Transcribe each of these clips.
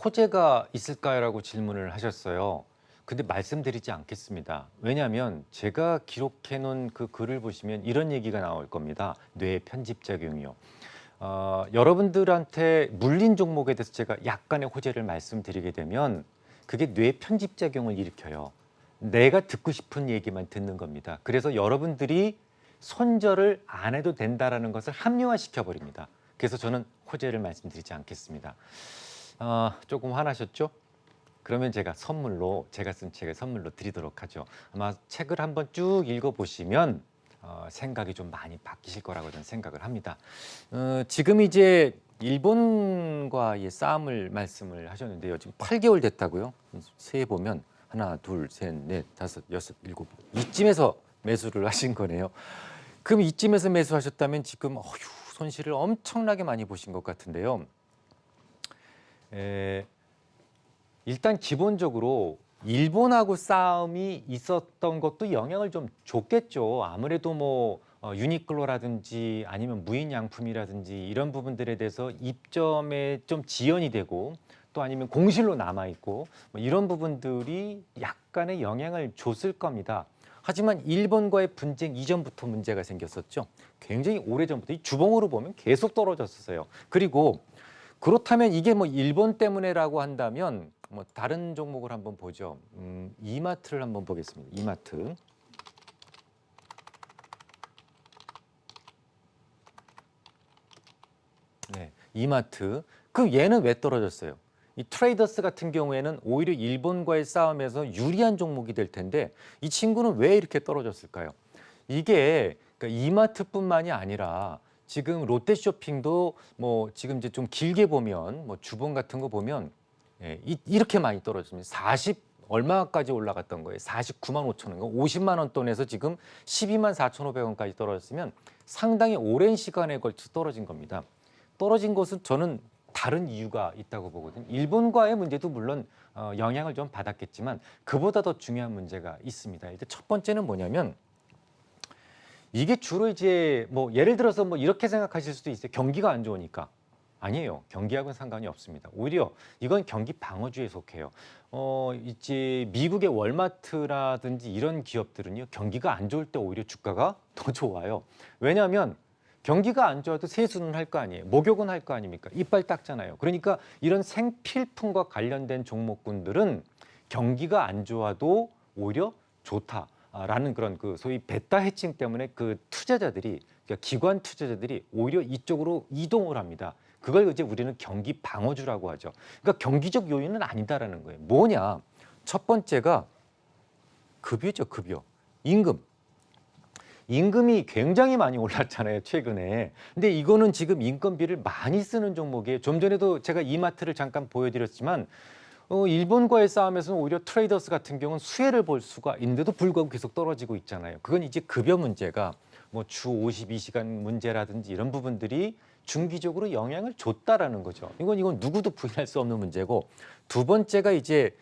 호재가 있을까요라고 질문을 하셨어요. 근데 말씀드리지 않겠습니다. 왜냐하면 제가 기록해 놓은 그 글을 보시면 이런 얘기가 나올 겁니다. 뇌 편집작용이요. 여러분들한테 물린 종목에 대해서 제가 약간의 호재를 말씀드리게 되면 그게 뇌 편집작용을 일으켜요. 내가 듣고 싶은 얘기만 듣는 겁니다. 그래서 여러분들이 손절을 안 해도 된다라는 것을 합리화시켜 버립니다. 그래서 저는 호재를 말씀드리지 않겠습니다. 조금 화나셨죠? 그러면 제가 선물로 제가 쓴 책을 선물로 드리도록 하죠. 아마 책을 한번 쭉 읽어보시면 생각이 좀 많이 바뀌실 거라고 저는 생각을 합니다. 지금 이제 일본과의 싸움을 말씀을 하셨는데요. 지금 8개월 됐다고요? 세에 보면 하나, 둘, 셋, 넷, 다섯, 여섯, 일곱 이쯤에서 매수를 하신 거네요. 그럼 이쯤에서 매수하셨다면 지금 손실을 엄청나게 많이 보신 것 같은데요. 일단 기본적으로 일본하고 싸움이 있었던 것도 영향을 좀 줬겠죠. 아무래도 뭐 유니클로라든지 아니면 무인양품이라든지 이런 부분들에 대해서 입점에 좀 지연이 되고 또 아니면 공실로 남아있고 뭐 이런 부분들이 약간의 영향을 줬을 겁니다. 하지만 일본과의 분쟁 이전부터 문제가 생겼었죠. 굉장히 오래전부터 이 주봉으로 보면 계속 떨어졌었어요. 그리고 그렇다면 이게 뭐 일본 때문에라고 한다면 뭐 다른 종목을 한번 보죠. 이마트를 한번 보겠습니다. 이마트. 네, 이마트. 그 얘는 왜 떨어졌어요? 이 트레이더스 같은 경우에는 오히려 일본과의 싸움에서 유리한 종목이 될 텐데 이 친구는 왜 이렇게 떨어졌을까요? 이게 그러니까 이마트뿐만이 아니라 지금 롯데쇼핑도 뭐 지금 이제 좀 길게 보면 뭐 주봉 같은 거 보면 이렇게 많이 떨어집니다. 40 얼마까지 올라갔던 거예요. 49만 5천 원, 50만 원 돈에서 지금 12만 4,500원까지 떨어졌으면 상당히 오랜 시간에 걸쳐 떨어진 겁니다. 떨어진 것은 저는 다른 이유가 있다고 보거든요. 일본과의 문제도 물론 영향을 좀 받았겠지만 그보다 더 중요한 문제가 있습니다. 일단 첫 번째는 뭐냐면 이게 주로 이제 뭐 예를 들어서 뭐 이렇게 생각하실 수도 있어요. 경기가 안 좋으니까. 아니에요. 경기하고는 상관이 없습니다. 오히려 이건 경기 방어주에 속해요. 이제 미국의 월마트라든지 이런 기업들은요. 경기가 안 좋을 때 오히려 주가가 더 좋아요. 왜냐하면 경기가 안 좋아도 세수는 할 거 아니에요. 목욕은 할 거 아닙니까? 이빨 닦잖아요. 그러니까 이런 생필품과 관련된 종목군들은 경기가 안 좋아도 오히려 좋다라는 그런 그 소위 베타 해칭 때문에 그 투자자들이 그러니까 기관 투자자들이 오히려 이쪽으로 이동을 합니다. 그걸 이제 우리는 경기 방어주라고 하죠. 그러니까 경기적 요인은 아니다라는 거예요. 뭐냐? 첫 번째가 급여죠, 급여. 임금. 임금이 굉장히 많이 올랐잖아요, 최근에. 근데 이거는 지금 인건비를 많이 쓰는 종목이에요. 좀 전에도 제가 이마트를 잠깐 보여드렸지만 일본과의 싸움에서는 오히려 트레이더스 같은 경우는 수혜를 볼 수가 있는데도 불구하고 계속 떨어지고 있잖아요. 그건 이제 급여 문제가 뭐 주 52시간 문제라든지 이런 부분들이 중기적으로 영향을 줬다라는 거죠. 이건 누구도 부인할 수 없는 문제고 두 번째가 이제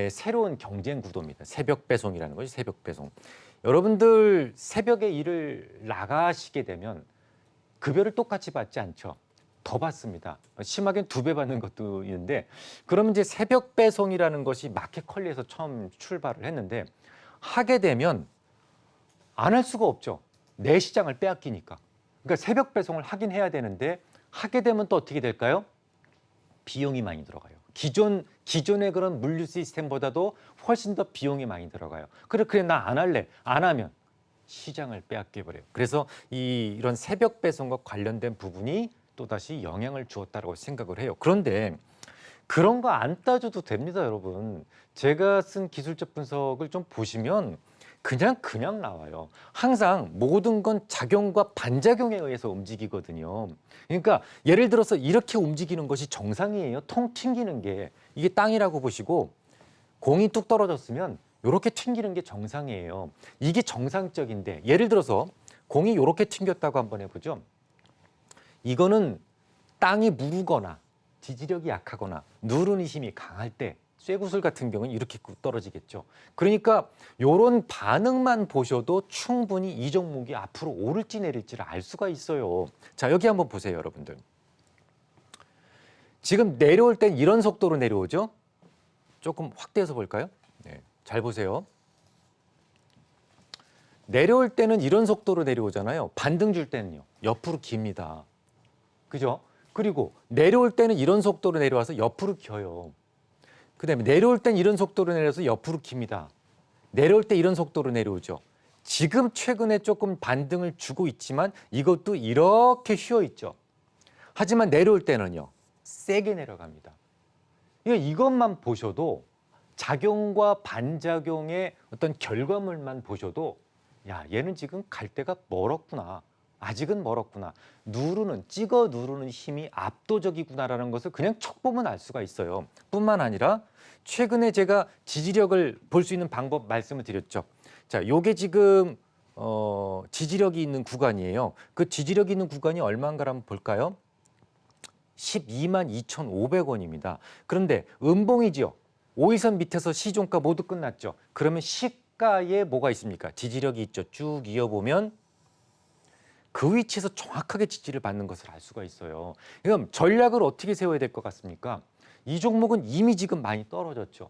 새로운 경쟁 구도입니다. 새벽 배송이라는 거죠. 새벽 배송. 여러분들 새벽에 일을 나가시게 되면 급여를 똑같이 받지 않죠. 더 받습니다. 심하게는 2배 받는 것도 있는데 그러면 이제 새벽 배송이라는 것이 마켓컬리에서 처음 출발을 했는데 하게 되면 안 할 수가 없죠. 내 시장을 빼앗기니까. 그러니까 새벽 배송을 하긴 해야 되는데 하게 되면 또 어떻게 될까요? 비용이 많이 들어가요. 기존의 그런 물류 시스템보다도 훨씬 더 비용이 많이 들어가요. 그래 나 안 할래. 안 하면 시장을 빼앗겨 버려요. 그래서 이런 새벽 배송과 관련된 부분이 또다시 영향을 주었다고 생각을 해요. 그런데 그런 거 안 따져도 됩니다, 여러분. 제가 쓴 기술적 분석을 좀 보시면 그냥 나와요. 항상 모든 건 작용과 반작용에 의해서 움직이거든요. 그러니까 예를 들어서 이렇게 움직이는 것이 정상이에요. 통 튕기는 게. 이게 땅이라고 보시고 공이 뚝 떨어졌으면 이렇게 튕기는 게 정상이에요. 이게 정상적인데 예를 들어서 공이 이렇게 튕겼다고 한번 해보죠. 이거는 땅이 무르거나 지지력이 약하거나 누르는 힘이 강할 때 쇠구슬 같은 경우는 이렇게 떨어지겠죠. 그러니까 이런 반응만 보셔도 충분히 이 종목이 앞으로 오를지 내릴지를 알 수가 있어요. 자, 여기 한번 보세요, 여러분들. 지금 내려올 땐 이런 속도로 내려오죠. 조금 확대해서 볼까요? 네, 잘 보세요. 내려올 때는 이런 속도로 내려오잖아요. 반등 줄 때는요. 옆으로 깁니다. 그죠? 그리고 내려올 때는 이런 속도로 내려와서 옆으로 겨요. 그다음에 내려올 땐 이런 속도로 내려서 옆으로 깁니다. 내려올 때 이런 속도로 내려오죠. 지금 최근에 조금 반등을 주고 있지만 이것도 이렇게 휘어 있죠. 하지만 내려올 때는요. 세게 내려갑니다. 이것만 보셔도 작용과 반작용의 어떤 결과물만 보셔도 야, 얘는 지금 갈 데가 멀었구나. 아직은 멀었구나. 찍어 누르는 힘이 압도적이구나라는 것을 그냥 척 보면 알 수가 있어요. 뿐만 아니라 최근에 제가 지지력을 볼 수 있는 방법 말씀을 드렸죠. 자, 요게 지금 지지력이 있는 구간이에요. 그 지지력이 있는 구간이 얼마인가 한번 볼까요? 12만 2,500원입니다. 그런데 음봉이죠. 5일선 밑에서 시종가 모두 끝났죠. 그러면 시가에 뭐가 있습니까? 지지력이 있죠. 쭉 이어보면 그 위치에서 정확하게 지지를 받는 것을 알 수가 있어요. 그럼 전략을 어떻게 세워야 될 것 같습니까? 이 종목은 이미 지금 많이 떨어졌죠.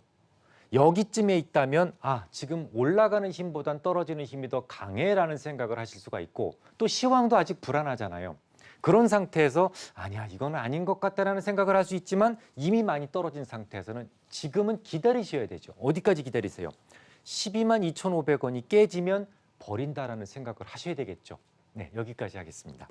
여기쯤에 있다면 지금 올라가는 힘보단 떨어지는 힘이 더 강해라는 생각을 하실 수가 있고 또 시황도 아직 불안하잖아요. 그런 상태에서 아니야 이거는 아닌 것 같다라는 생각을 할 수 있지만 이미 많이 떨어진 상태에서는 지금은 기다리셔야 되죠. 어디까지 기다리세요? 12만 2,500원이 깨지면 버린다라는 생각을 하셔야 되겠죠. 네, 여기까지 하겠습니다.